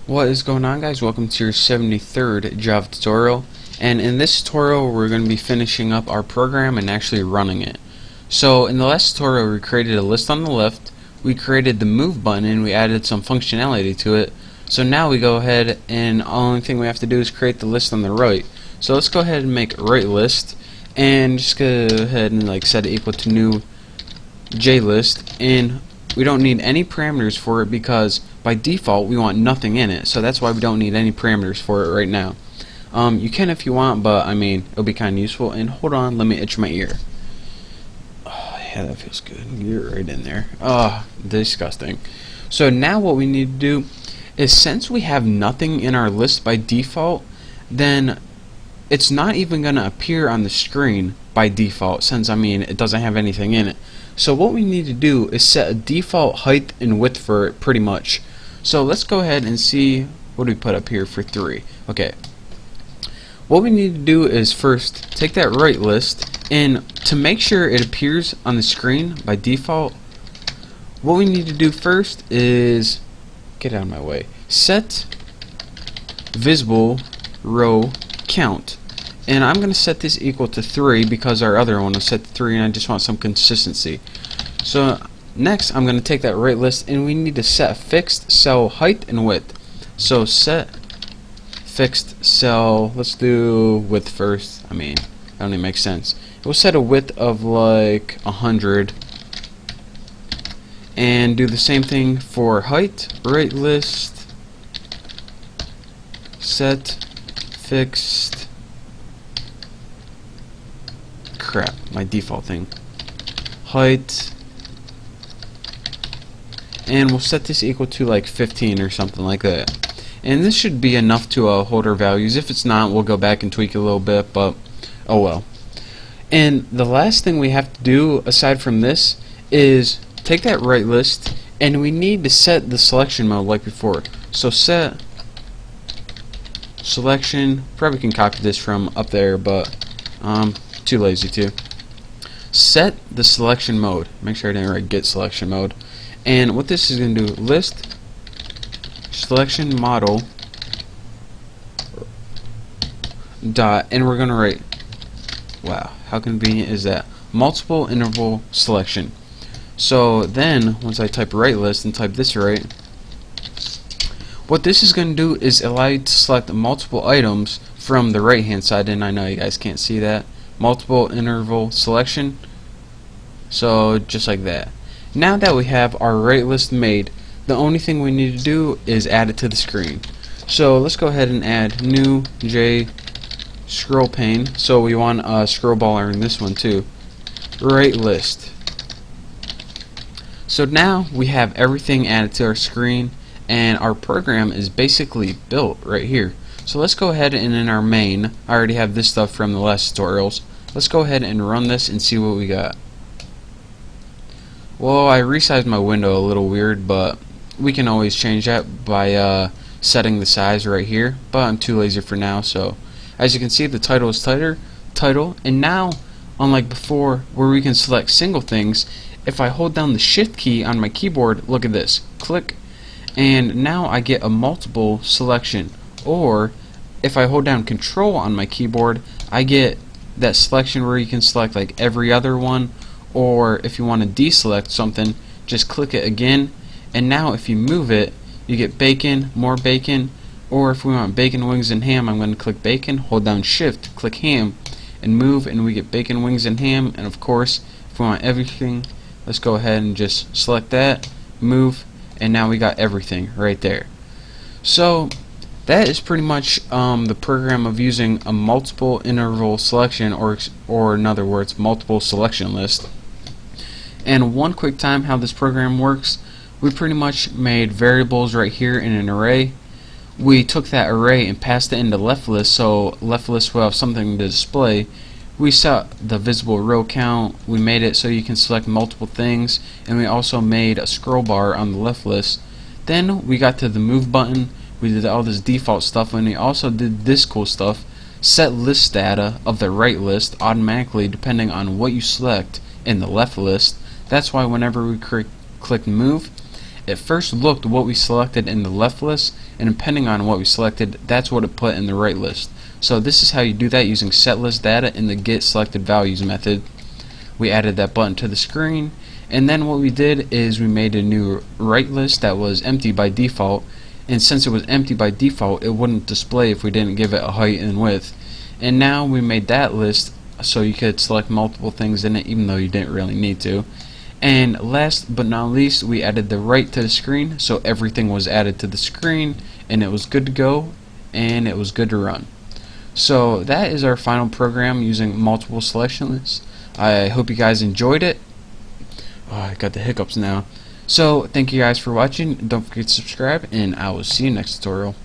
What is going on, guys? Welcome to your 73rd Java tutorial, and in this tutorial we're going to be finishing up our program and actually running it. So in the last tutorial we created a list on the left, we created the move button, and we added some functionality to it. So now we go ahead and the only thing we have to do is create the list on the right. So let's go ahead and make right list and just go ahead and set it equal to new JList, and we don't need any parameters for it because by default we want nothing in it, so that's why we don't need any parameters for it right now. You can if you want, but I mean it'll be kind of useful. And hold on, let me itch my ear. Oh yeah, that feels good. You're right in there. Oh, disgusting. So now what we need to do is, since we have nothing in our list by default, then it's not even going to appear on the screen by default, since it doesn't have anything in it. So what we need to do is set a default height and width for it, pretty much. So let's go ahead and see what do we put up here for 3. Okay, what we need to do is first take that right list, and to make sure it appears on the screen by default, what we need to do first is get out of my way, set visible row count, and I'm going to set this equal to 3 because our other one was set to 3 and I just want some consistency. So next I'm going to take that right list, and we need to set a fixed cell height and width. So set fixed cell, let's do width first. That only makes sense. We'll set a width of like 100 and do the same thing for height. Right list, set fixed, crap, my default thing, height, and we'll set this equal to like 15 or something like that. And this should be enough to hold our values. If it's not, we'll go back and tweak it a little bit, but oh well. And the last thing we have to do aside from this is take that right list, and we need to set the selection mode like before. So set selection, probably can copy this from up there, but too lazy to. Set the selection mode. Make sure I didn't write get selection mode. And what this is going to do, list selection model dot, and we're going to write, wow, how convenient is that, multiple interval selection. So then once I type right list and type this right, what this is going to do is allow you to select multiple items from the right hand side, and I know you guys can't see that. Multiple interval selection, so just like that. Now that we have our right list made, the only thing we need to do is add it to the screen. So let's go ahead and add new J scroll pane. So we want a scroll bar in this one too. Right list. So now we have everything added to our screen, and our program is basically built right here. So let's go ahead and in our main, I already have this stuff from the last tutorials. Let's go ahead and run this and see what we got. Well, I resized my window a little weird, but we can always change that by setting the size right here, but I'm too lazy for now. So as you can see, the title is title, and now unlike before where we can select single things, if I hold down the shift key on my keyboard, look at this, click, and now I get a multiple selection. Or if I hold down control on my keyboard, I get that selection where you can select like every other one, or if you want to deselect something, just click it again, and now if you move it, you get bacon, more bacon. Or if we want bacon, wings, and ham, I'm going to click bacon, hold down shift, click ham, and move, and we get bacon, wings, and ham. And of course, if we want everything, let's go ahead and just select that, move, and now we got everything right there. So that is pretty much the program of using a multiple interval selection, or in other words, multiple selection list. And one quick time how this program works, we pretty much made variables right here in an array. We took that array and passed it into left list, so left list will have something to display. We set the visible row count, we made it so you can select multiple things, and we also made a scroll bar on the left list. Then we got to the move button, we did all this default stuff, and we also did this cool stuff, set list data of the right list automatically depending on what you select in the left list. That's why whenever we click move, it first looked what we selected in the left list, and depending on what we selected, that's what it put in the right list. So this is how you do that using set list data in the get selected values method. We added that button to the screen, and then what we did is we made a new right list that was empty by default, and since it was empty by default, it wouldn't display if we didn't give it a height and width. And now we made that list so you could select multiple things in it even though you didn't really need to. And last but not least, we added the right to the screen, so everything was added to the screen and it was good to go and it was good to run. So that is our final program using multiple selection lists. I hope you guys enjoyed it. Oh, I got the hiccups now. So thank you guys for watching. Don't forget to subscribe, and I will see you next tutorial.